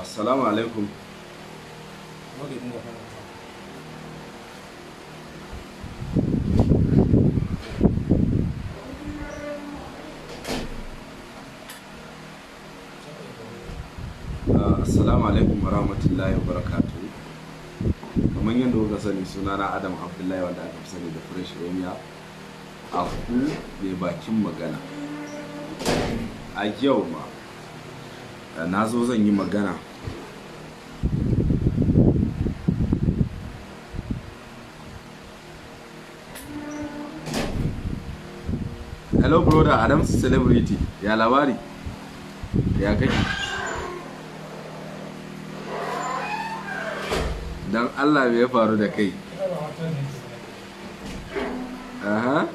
Assalamu alaikum. Assalamu alaikum warahmatullahi wabarakatuh. Kamar yadda kuka sani, sunana Adam Abdullahi wanda aka fi sani da Fresh Romeo. Aku mai bakin magana. A yau ma na zo zan yi magana hello brother Adam Celebrity, ya labari, ya kake? Dan Allah me ya faru da kai? Aha.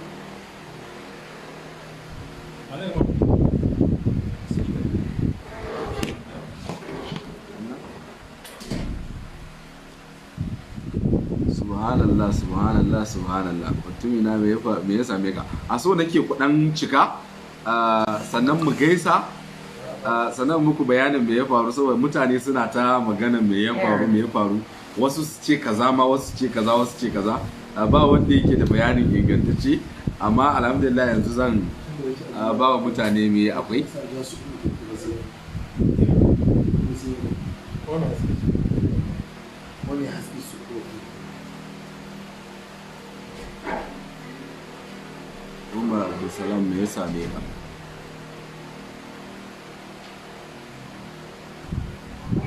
Subhanallah, subhanallah, subhanallah. Mutumina me ya same ka? A so nake kudan cika, sannan mu gaisa, sannan muku bayanin me ya faru, saboda mutane suna ta magana me ya faru. Wasu su ce kaza ma, wasu ce kaza, wasu ce kaza. Ba wanda yake da bayanin ingantacce, amma alhamdulillah yanzu zan ba wa mutane me akwai. Umar Abdulsalam me ya same ka?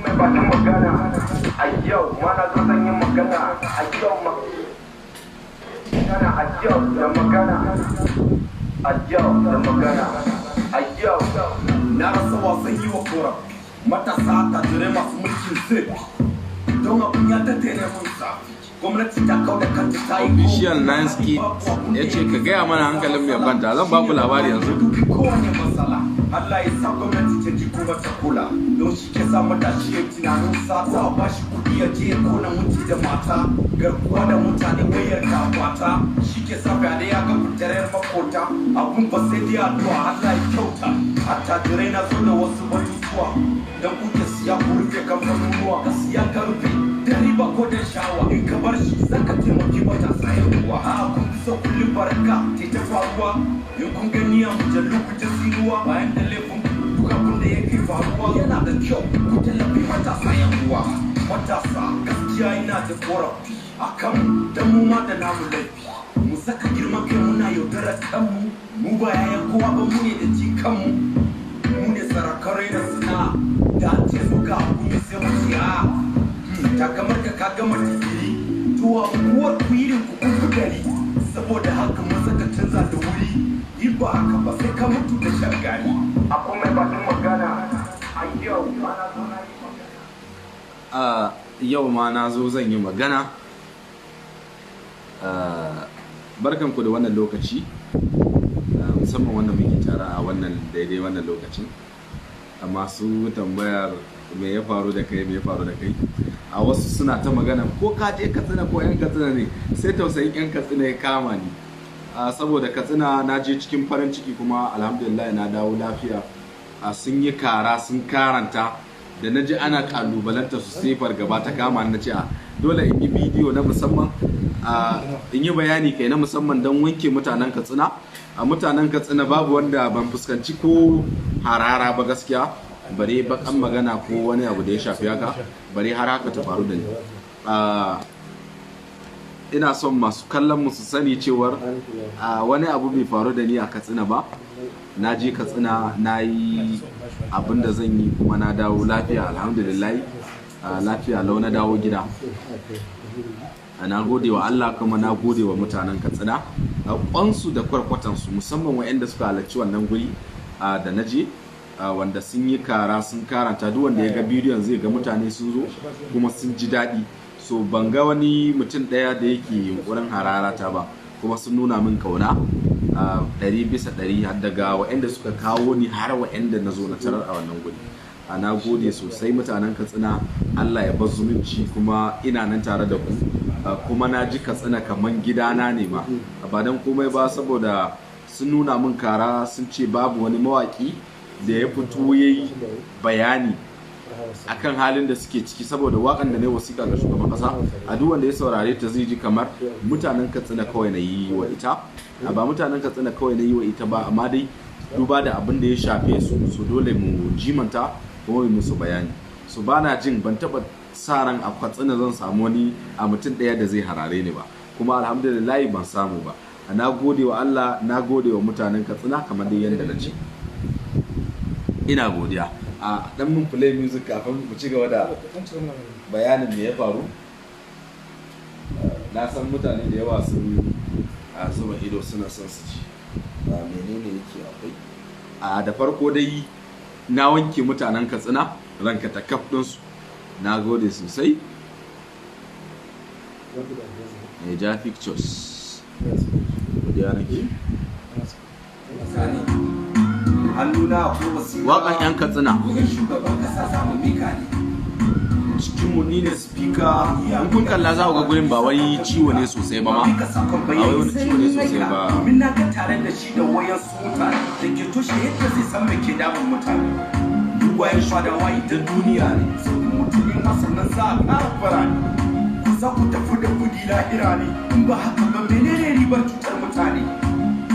Mai bakin magana a yau mana zo zan yi magana a yau magana a yau da magana a yau da magana a yau na rasa wasan yi wa kora matasa ta jire masu mulkin zai don abin ya tattare mun sa gwamnati ta kawo da kanta ta yi Official Nansky ya ce ka gaya mana hankalin mai kwanta, zan ba ku labari yanzu. kowane matsala Allah ya sa gwamnati ta ji kuma ta kula don shi ke sa matashi ya tunanin sata ba shi kuɗi ya je ya kona mutu da mata garkuwa da mutane wayar kafata shi ke sa fyaɗe ya ga fitarar makota abun ba sai dai addu'a Allah ya kyauta attajirai na zo da wasu batutuwa don kuke siya ku rufe kamfanin ruwa ka siya ka rufe da riba ko da shawa in ka bar shi zaka taimaki matasa yan uwa a kun fi so kullum baraka ta faruwa in kun gani a mujallu ku ta sinuwa bayan da laifin duk abin da yake faruwa yana da kyau ku tallafi matasa yan uwa matasa gaskiya ina da korafi a kanmu dan mu ma da namu laifi mu saka girman kai muna yaudarar kanmu mu ba yayan kowa ba mu ne da ji kanmu mu ne sarakarai da suna da ce su ga hukumi sai mu ce a ta kamar ka gama digiri to a unguwar ku irin ku kun gari saboda haka mun saka canza da wuri yi ba haka ba sai ka mutu da shan gari akwai mai batun magana a yau ma na zo na yi magana Yau ma na zo zan yi magana. Barkanku da wannan lokaci, musamman wannan muke tara a wannan daidai wannan lokacin. Amma su tambayar me ya faru da kai, me ya faru da kai, a wasu suna ta magana ko ka je Katsina ko 'yan Katsina ne, sai tausayin 'yan Katsina ya kama ni. Saboda Katsina na je cikin farin ciki kuma alhamdulillah na dawo lafiya. Sun yi kara, sun karanta, da na ji ana kalubalanta su sai fargaba ta kama na ce dole in yi bidiyo na musamman, in yi bayani kai na musamman don wanke mutanen Katsina. A mutanen Katsina babu wanda ban fuskanci ko harara ba gaskiya, bare bakan magana ko wani abu da ya shafi haka, bare har haka ta faru da ni. Ina son masu kallon mu su sani cewar wani abu bai faru da ni a Katsina ba. Na je Katsina na yi abin da zan yi kuma na dawo lafiya alhamdulillah. Lafiya lau na dawo gida. Na gode wa Allah kuma na gode wa mutanen Katsina, kwansu da kwarkwatansu, musamman waɗanda suka halarci wannan guri da na je, wanda sun yi kara, sun karanta. Duk wanda ya ga bidiyon zai ga mutane sun zo kuma sun ji daɗi. So ban ga wani mutum ɗaya da yake yunkurin hararata ba, kuma sun nuna min kauna 100% har daga waɗanda suka kawo ni har waɗanda na zo na tarar a wannan guri. Na gode sosai mutanen Katsina, Allah ya bar zumunci, kuma ina nan tare da ku. Kuma na ji Katsina kaman gidana ne ma, ba dan komai ba saboda sun nuna min kara, sun ce babu wani mawaki da ya fito ya yi bayani akan halin da suke ciki, saboda wakan da ne wasiƙa ga shugaban ƙasa, a duk wanda ya saurare ta zai ji kamar mutanen Katsina kawai na yi wa ita, ba mutanen Katsina kawai na yi wa ita ba, amma dai duba da abin da ya shafe su dole mu jimanta kuma mu musu bayani. Su ba na jin, ban taɓa sa ran a Katsina zan samu wani a mutum ɗaya da zai harare ni ba, kuma alhamdulillah ban samu ba. Na gode wa Allah, na gode wa mutanen Katsina kamar dai yadda na ce. Ina godiya. A dan mun play music kafin mu ci gaba da bayanin me ya faru. Na san mutane da yawa sun zuba ido suna son su ci menene yake akwai. Da farko dai na wanke mutanen Katsina ranka ta kaf ɗinsu, na gode sosai. Ja pictures godiya nake. Waƙan 'yan Katsina. Cikinmu ni ne speaker. In kun kalla za ku ga gurin ba wai ciwo ne sosai ba ma. Ba wai wani ciwo ne sosai ba. Domin na ga tare da shi da wayan su mutane da ke toshe yadda zai san me ke damun mutane. Duk wayan fadawa idan duniya ne. Sauƙin mutum ne masannan za a ƙara fara ne. Ku za ku tafi da kudi lahira ne. In ba haka ba menene ribar cutar mutane?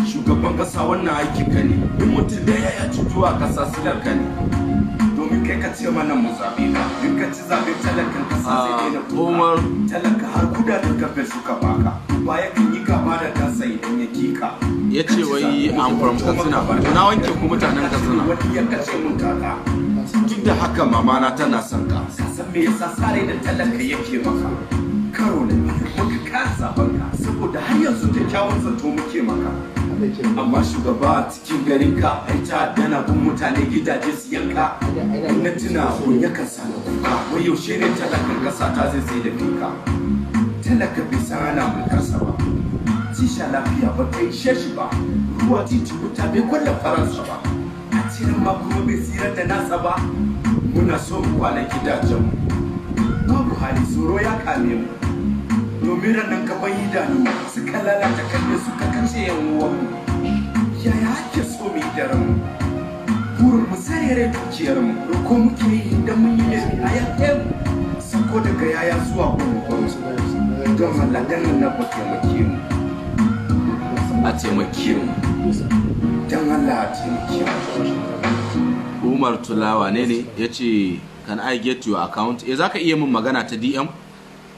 Shugaban kasa wannan aikin ka ne, in mutum da ya cutuwa kasa silar ka ne, domin kai ka ce mana mu zabe ka, in ka ci zabe talakan kasa sai dai na kuka, talaka har kuda da gabe suka baka, baya kan yi gaba da kansa idan ya kika. Ya ce wai I'm from Katsina, na wanke ku mutanen Katsina. Wani ya kace mun kaka, duk da haka mamana tana son ka. Ka san me yasa sare da talaka yake maka? Karo na biyu muka kasa banka, saboda har yanzu kyakkyawan zato muke maka. Amma shugaba a cikin garin ka ai ta dana bin mutane gidaje su yanka. Na tuna abun yakan sa na kuka, wai yaushe ne talakan kasa ta zai da fika. Talaka bai san ana mulkarsa ba, tisha lafiya ba ta ishe shi ba, ruwa titi wuta bai kwalla faransa ba, a cikin ma kuma bai tsira da nasa ba. Muna so mu kwana gidajenmu, babu hali tsoro ya kame mu, domin ranar gaban idanu suka lalata kalle suka kace yan uwanmu. Yaya ake so mu yi da ranmu? Burin mu sayar dukiyarmu, roko muke yi idan mun yi laifi a yanke mu, sako daga yaya zuwa gwamnati. Don Allah dan nan ba taimake mu, a taimake mu, don Allah a taimake mu. Umar Tulawa ne ya ce can I get your account? Za ka iya min magana ta DM?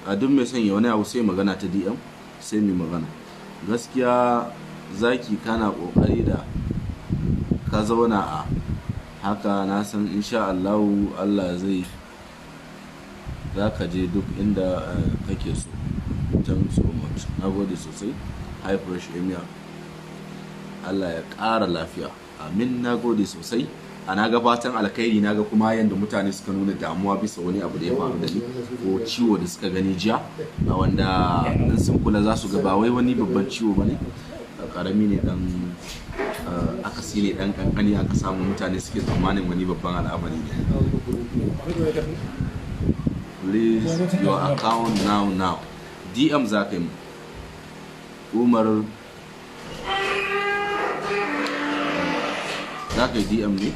A duk mai son ya wani abu sai magana ta DM sai mai magana. Gaskiya zaki kana kokari da ka zauna a haka, na san insha Allah zai za ka je duk inda kake so. Thanks so much. Na gode sosai. High fresh emia. Allah ya ƙara lafiya. Amin. Na gode sosai. Na ga fatan alkhairi, na ga kuma yadda mutane suka nuna damuwa bisa wani abu da ya faru da ni ko ciwo da suka gani jiya, wanda in sun kula za su ga ba wai wani babban ciwo ba ne, karami ne, dan akasi ne dan kankani aka samu, mutane suke tsammanin wani babban al'amari ne. Please your account now. DM za ka yi Umar, za ka yi DM ne?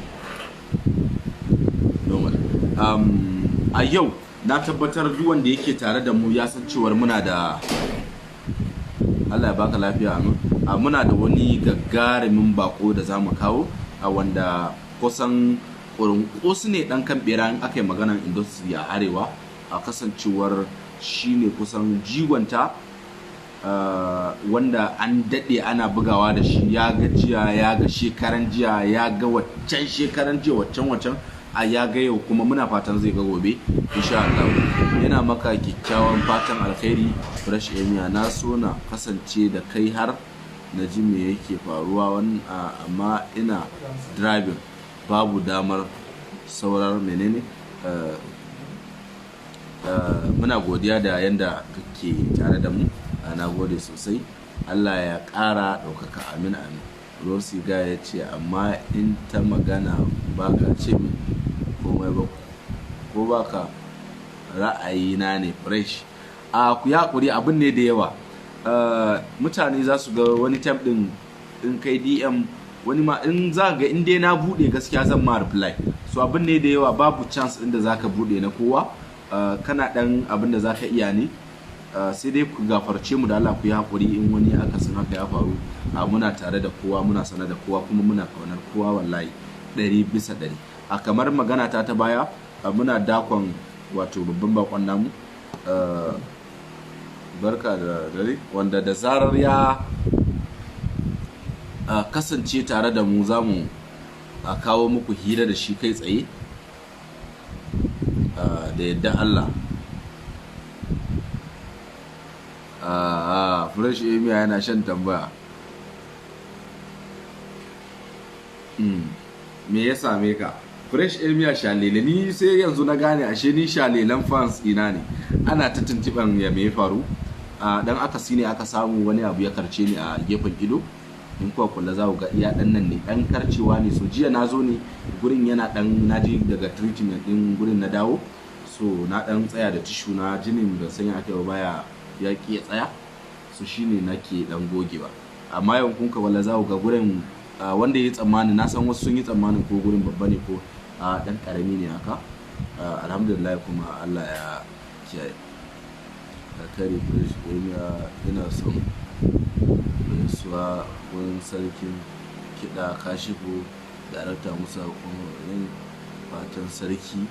A yau na tabbatar duk wanda yake tare da mu ya san cewar muna da, Allah ya baka lafiya, muna da wani gagarumin bako da za mu kawo, wanda kusan ƙurunƙusu ne ɗan kan ɓera in aka yi maganar industry a arewa, a kasancewar shi ne kusan jigonta, wanda an daɗe ana bugawa da shi, ya ga jiya, ya ga shekaran jiya, ya ga waccan shekaran jiya, waccan a ya ga yau, kuma muna fatan zai ga gobe insha Allah. Yana maka kyakkyawan fatan alkhairi Fresh Emia. Na so na kasance da kai har na ji me yake faruwa, amma ina driving, babu damar saurar menene. Muna godiya da yanda kake tare da mu, na gode sosai. Allah ya ƙara ɗaukaka. Amin amin. Rosi ga ya ce amma in ta magana ba ka ce min komai ba, ko ba ka ra'ayina ne Fresh. Ku yi haƙuri, abin ne da yawa. Mutane za su ga wani tab ɗin in kai DM wani ma in za ga in dai na bude gaskiya zan ma reply. So abin ne da yawa babu chance inda zaka bude na kowa. Kana dan abin da zaka iya ne, sai dai ku gafarce mu da Allah, ku yi hakuri in wani akasin haka ya faru. Muna tare da kowa, muna sanar da kowa, kuma muna kaunar kowa wallahi 100%. Kamar magana ta baya, muna dakon wato babban bakon namu, barka da dare, wanda da zarar ya kasance tare da mu za mu kawo muku hira da shi kai tsaye da yadda Allah. Fresh Emia yana shan tambaya. Me ya same ka? Fresh Emia shalele, ni sai yanzu na gane ashe ni shalelan fans ina ne. Ana ta tuntuban ya me faru. Dan akasi ne aka samu wani abu ya karce ni a gefen ido. In kuwa kula za ku ga iya dan nan ne, dan karcewa ne. So jiya na zo ne gurin yana dan, naji daga treatment din gurin na dawo. So na dan tsaya da tissue na, jinin da sanya ake baya ya ki ya tsaya. So shine nake dan gogewa. Amma yau kun ka walla za ku ga gurin wanda ya tsammani, na san wasu sun yi tsammanin ko gurin babba ne ko dan karami ne haka. Alhamdulillah kuma Allah ya kiyaye. Kare Fresh Emia ina son gaisuwa wurin sarkin kiɗa Kashifu, darakta Musa Hukumorin, fatan sarki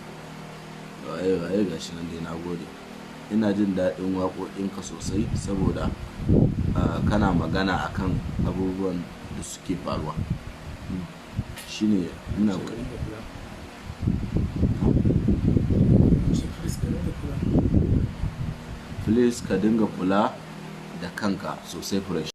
waye gashi nan dai, na gode. Ina jin daɗin waƙoƙinka sosai saboda kana magana akan abubuwan da suke faruwa. Shine ina please ka dinga kula da kanka sosai Fresh.